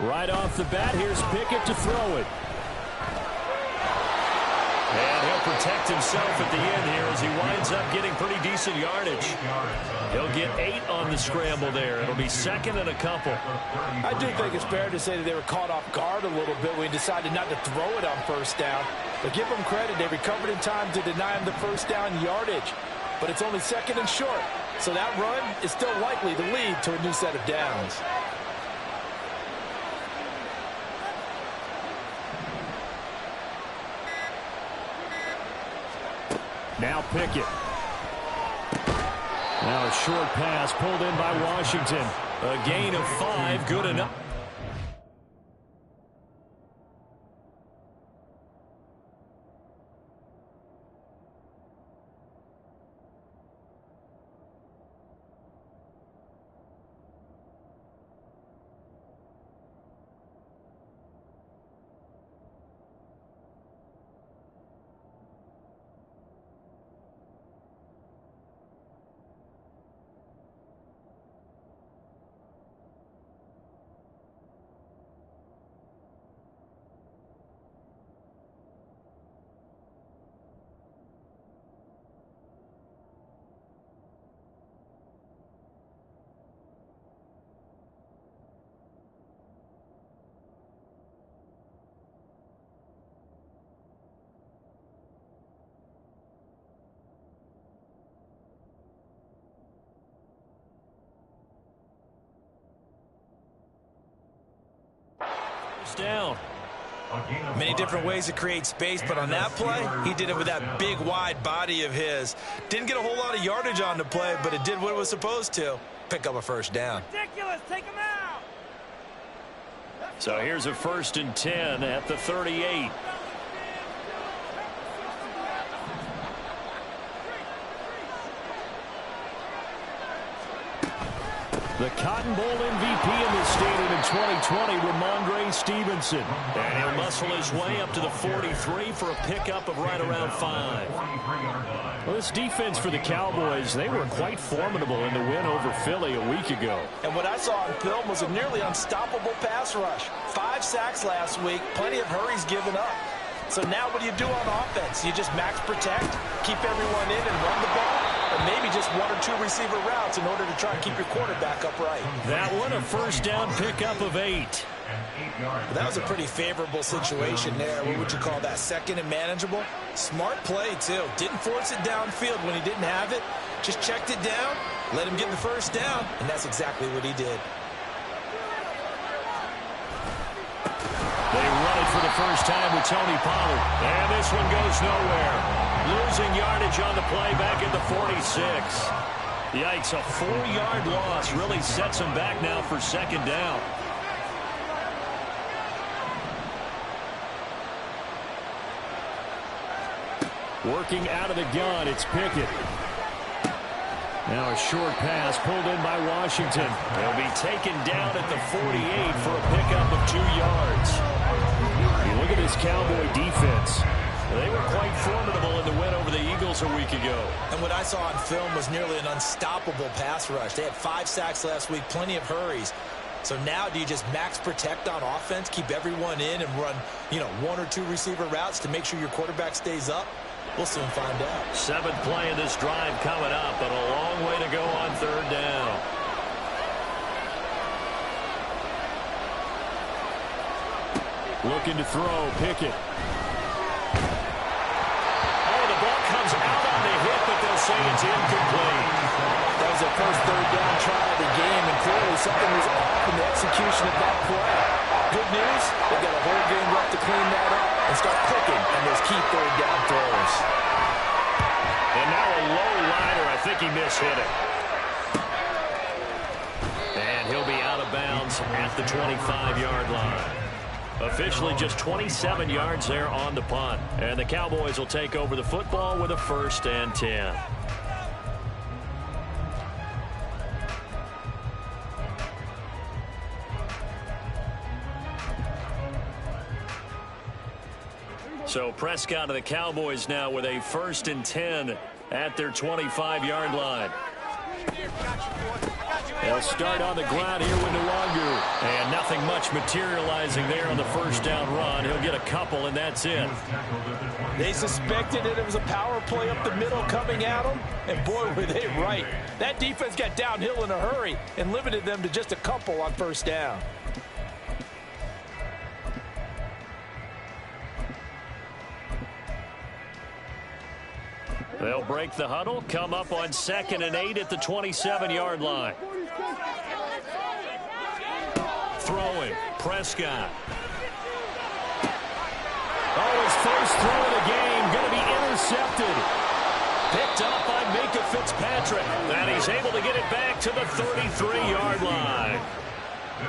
Right off the bat, here's Pickett to throw it. And he'll protect himself at the end here as he winds up getting pretty decent yardage. He'll get 8 on the scramble there. It'll be second and a couple. I do think it's fair to say that they were caught off guard a little bit when he decided not to throw it on first down. But give them credit. They recovered in time to deny him the first down yardage. But it's only second and short. So that run is still likely to lead to a new set of downs. Now Pickett. Now a short pass pulled in by Washington. A gain of 5, good enough. Down. Many different ways to create space, but on that play, he did it with that big, wide body of his. Didn't get a whole lot of yardage on the play, but it did what it was supposed to. Pick up a first down. Ridiculous. Take him out. So here's a 1st and 10 at the 38. The Cotton Bowl MVP in this stadium in 2020, Ramondre Stevenson. And he'll muscle his way up to the 43 for a pickup of right around 5. Well, this defense for the Cowboys, they were quite formidable in the win over Philly a week ago. And what I saw on film was a nearly unstoppable pass rush. 5 sacks last week, plenty of hurries given up. So now what do you do on offense? You just max protect, keep everyone in and run the ball, or maybe just 1 or 2 receiver routes in order to try and keep your quarterback upright. That one, a first down pickup of 8. That was a pretty favorable situation there. What would you call that? Second and manageable? Smart play, too. Didn't force it downfield when he didn't have it. Just checked it down, let him get the first down, and that's exactly what he did. They run it for the first time with Tony Pollard. And this one goes nowhere. Losing yardage on the play back at the 46. Yikes, a 4-yard loss really sets him back now for second down. Working out of the gun, it's Pickett. Now a short pass pulled in by Washington. He'll be taken down at the 48 for a pickup of 2 yards. You look at this Cowboy defense. They were quite formidable in the win over the Eagles a week ago. And what I saw on film was nearly an unstoppable pass rush. They had 5 sacks last week, plenty of hurries. So now do you just max protect on offense, keep everyone in and run, 1 or 2 receiver routes to make sure your quarterback stays up? We'll soon find out. 7th play of this drive coming up, but a long way to go on 3rd down. Looking to throw, Pickett. Oh, the ball comes out on the hit, but they'll say it's incomplete. That was their first 3rd down try of the game, and clearly something was off in the execution of that play. Good news, they've got a whole game left to clean that up and start clicking on those key 3rd down throws. And now a low rider. I think he mishit it. And he'll be out of bounds at the 25-yard line. Officially just 27 yards there on the punt. And the Cowboys will take over the football with a 1st and 10. So Prescott of the Cowboys now with a 1st and 10 at their 25-yard line. They'll start on the ground here with Nwangu. And nothing much materializing there on the first down run. He'll get a couple, and that's it. They suspected it was a power play up the middle coming at them, and boy, were they right. That defense got downhill in a hurry and limited them to just a couple on first down. They'll break the huddle, come up on 2nd and 8 at the 27-yard line. Throwing, Prescott. Oh, his first throw of the game, going to be intercepted. Picked up by Minka Fitzpatrick. And he's able to get it back to the 33-yard line.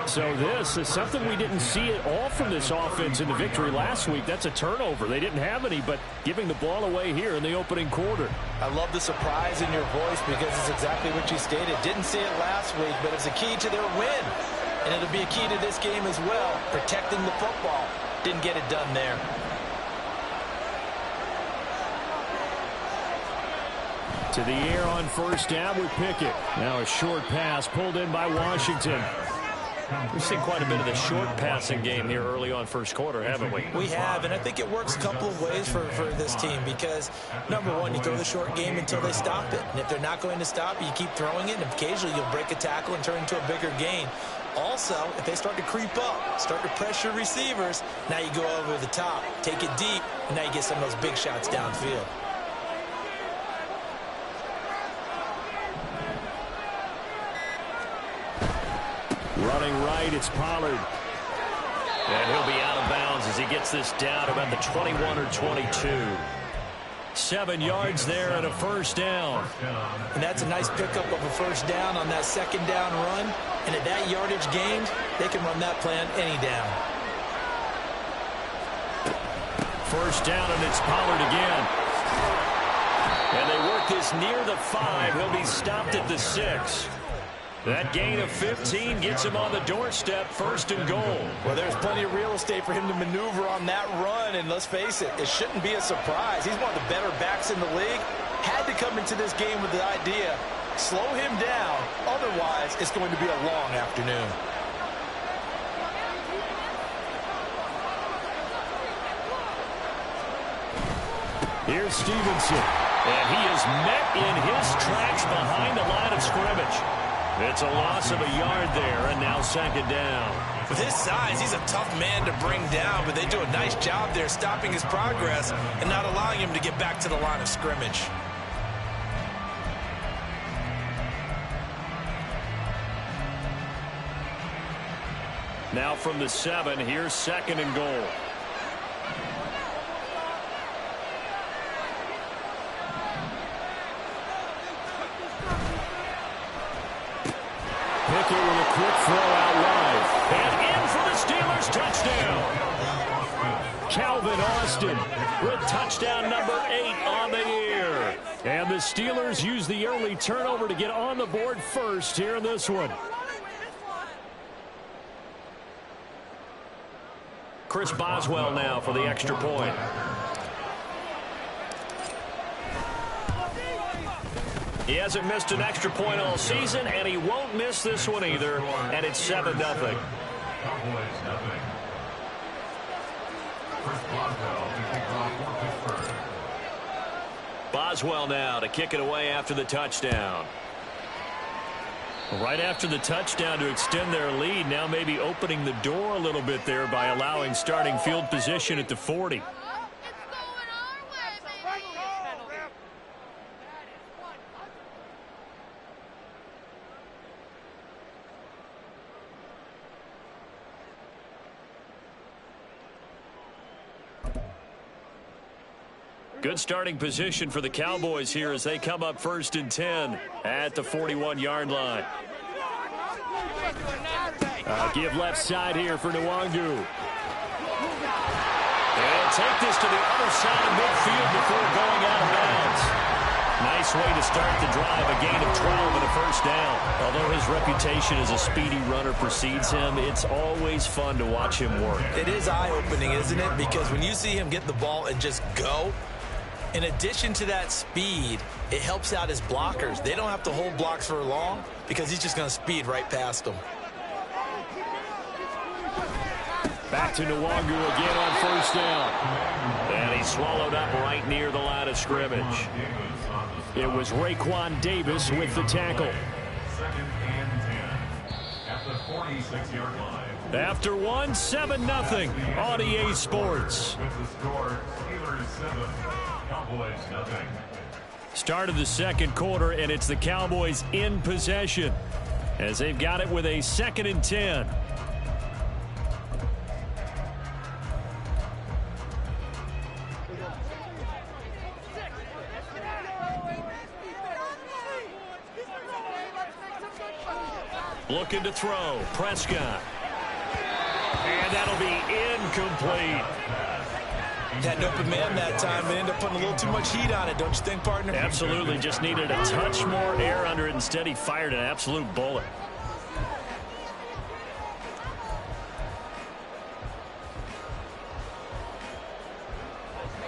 So this is something we didn't see at all from this offense in the victory last week. That's a turnover. They didn't have any, but giving the ball away here in the opening quarter. I love the surprise in your voice because it's exactly what you stated. Didn't see it last week, but it's a key to their win. And it'll be a key to this game as well, protecting the football. Didn't get it done there. To the air on first down with Pickett. Now a short pass pulled in by Washington. We've seen quite a bit of the short passing game here early on first quarter, haven't we? We have, and I think it works a couple of ways for this team because, number one, you throw the short game until they stop it. And if they're not going to stop it, you keep throwing it, and occasionally you'll break a tackle and turn into a bigger gain. Also, if they start to creep up, start to pressure receivers, now you go over the top, take it deep, and now you get some of those big shots downfield. Running right, it's Pollard. And he'll be out of bounds as he gets this down about the 21 or 22. 7 yards there and a first down. And that's a nice pickup of a first down on that second down run. And at that yardage gained, they can run that plan any down. First down, and it's Pollard again. And they work this near the 5. He'll be stopped at the 6. That gain of 15 gets him on the doorstep, 1st and goal. Well, there's plenty of real estate for him to maneuver on that run, and let's face it, it shouldn't be a surprise. He's one of the better backs in the league. Had to come into this game with the idea, slow him down, otherwise it's going to be a long afternoon. Here's Stevenson, and he is met in his tracks behind the line of scrimmage. It's a loss of a yard there, and now 2nd down. With his size, he's a tough man to bring down, but they do a nice job there stopping his progress and not allowing him to get back to the line of scrimmage. Now from the 7, here's 2nd and goal. Pickett with a quick throw out wide. And in for the Steelers touchdown. Calvin Austin with touchdown number 8 on the year. And the Steelers use the early turnover to get on the board first here in this one. Chris Boswell now for the extra point. He hasn't missed an extra point all season, and he won't miss this one either, and it's 7-0. Boswell now to kick it away after the touchdown. Right after the touchdown to extend their lead, now maybe opening the door a little bit there by allowing starting field position at the 40. Good starting position for the Cowboys here as they come up 1st and 10 at the 41-yard line. Give left side here for Nwangu. And take this to the other side of midfield before going out of bounds. Nice way to start the drive, a gain of 12 and a first down. Although his reputation as a speedy runner precedes him, it's always fun to watch him work. It is eye-opening, isn't it? Because when you see him get the ball and just go, In addition to that speed, it helps out his blockers. They don't have to hold blocks for long because he's just going to speed right past them. Back to Nwangu again on first down. And he's swallowed up right near the line of scrimmage. It was Raekwon Davis with the tackle. After one, 7-0 on EA Sports. Start of the second quarter, and it's the Cowboys in possession as they've got it with a 2nd and 10. Looking to throw. Prescott. And that'll be incomplete. Had an open man that time and ended up putting a little too much heat on it, don't you think, partner? Absolutely. Just needed a touch more air under it. Instead, he fired an absolute bullet.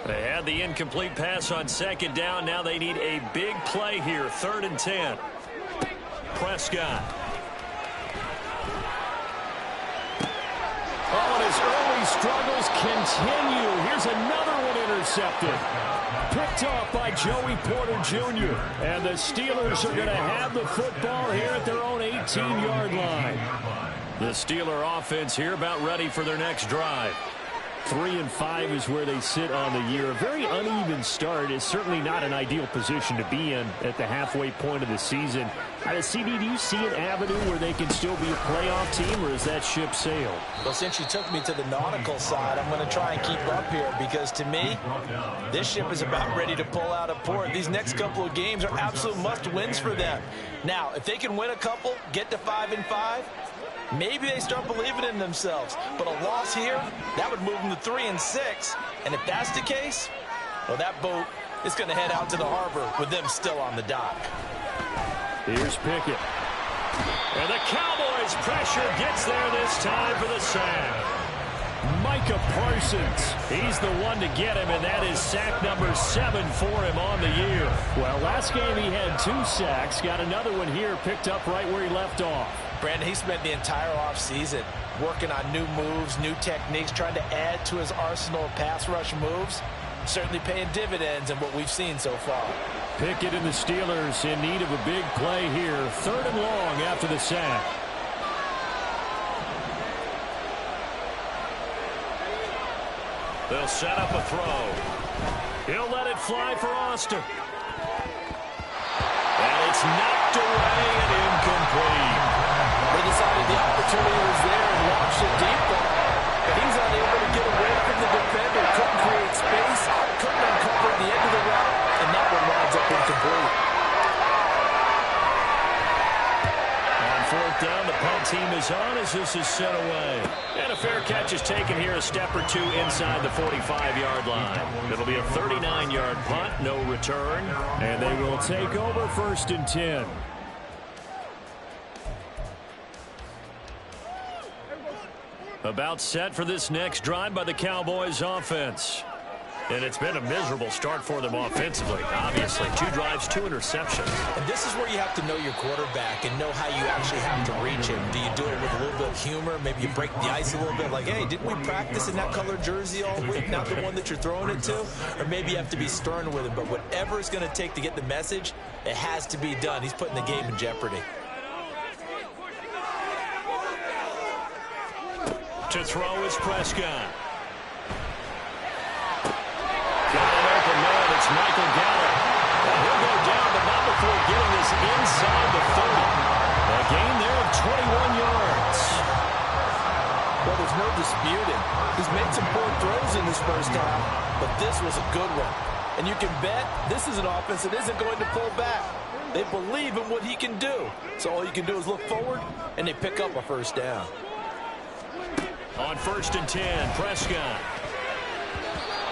They had the incomplete pass on 2nd down. Now they need a big play here. 3rd and 10. Prescott. Oh, and his early struggles continue. Here's another one intercepted. Picked off by Joey Porter Jr. And the Steelers are going to have the football here at their own 18-yard line. The Steeler offense here about ready for their next drive. 3-5 is where they sit on the year. A very uneven start. Is certainly not an ideal position to be in at the halfway point of the season. CD, do you see an avenue where they can still be a playoff team, or is that ship sailed? Well, since you took me to the nautical side, I'm going to try and keep up here because, to me, this ship is about ready to pull out of port. These next couple of games are absolute must-wins for them. Now, if they can win a couple, get to 5-5, maybe they start believing in themselves. But a loss here, that would move them to 3-6. And if that's the case, well, that boat is going to head out to the harbor with them still on the dock. Here's Pickett. And the Cowboys' pressure gets there this time for the sack. Micah Parsons, he's the one to get him, and that is sack number 7 for him on the year. Well, last game he had 2 sacks. Got another one here, picked up right where he left off. Brandon, he spent the entire offseason working on new moves, new techniques, trying to add to his arsenal of pass rush moves. Certainly paying dividends in what we've seen so far. Pickett and the Steelers in need of a big play here. 3rd and long after the sack. They'll set up a throw. He'll let it fly for Austin. And it's knocked away and incomplete. They decided the opportunity was there and launched it deep ball. But he's unable to get away from the defender. Couldn't create space. Couldn't uncover the end of the route. And that one winds up incomplete. On 4th down, the punt team is on as this is sent away. And a fair catch is taken here, a step or two inside the 45-yard line. It'll be a 39-yard punt, no return. And they will take over 1st and 10. About set for this next drive by the Cowboys offense. And it's been a miserable start for them offensively. Obviously, 2 drives, 2 interceptions. And this is where you have to know your quarterback and know how you actually have to reach him. Do you do it with a little bit of humor? Maybe you break the ice a little bit, like, hey, didn't we practice in that colored jersey all week, not the one that you're throwing it to? Or maybe you have to be stern with him. But whatever it's going to take to get the message, it has to be done. He's putting the game in jeopardy. To throw is Prescott. Got an open man. It's Michael Gallup. And he'll go down, but not before getting this inside the 30. A gain there of 21 yards. Well, there's no disputing. He's made some poor throws in this first half, but this was a good one. And you can bet this is an offense that isn't going to pull back. They believe in what he can do. So all you can do is look forward, and they pick up a 1st down. On 1st and 10, Prescott.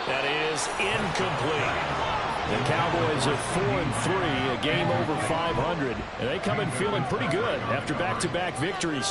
That is incomplete. The Cowboys are 4-3, a game over 500, and they come in feeling pretty good after back-to-back victories.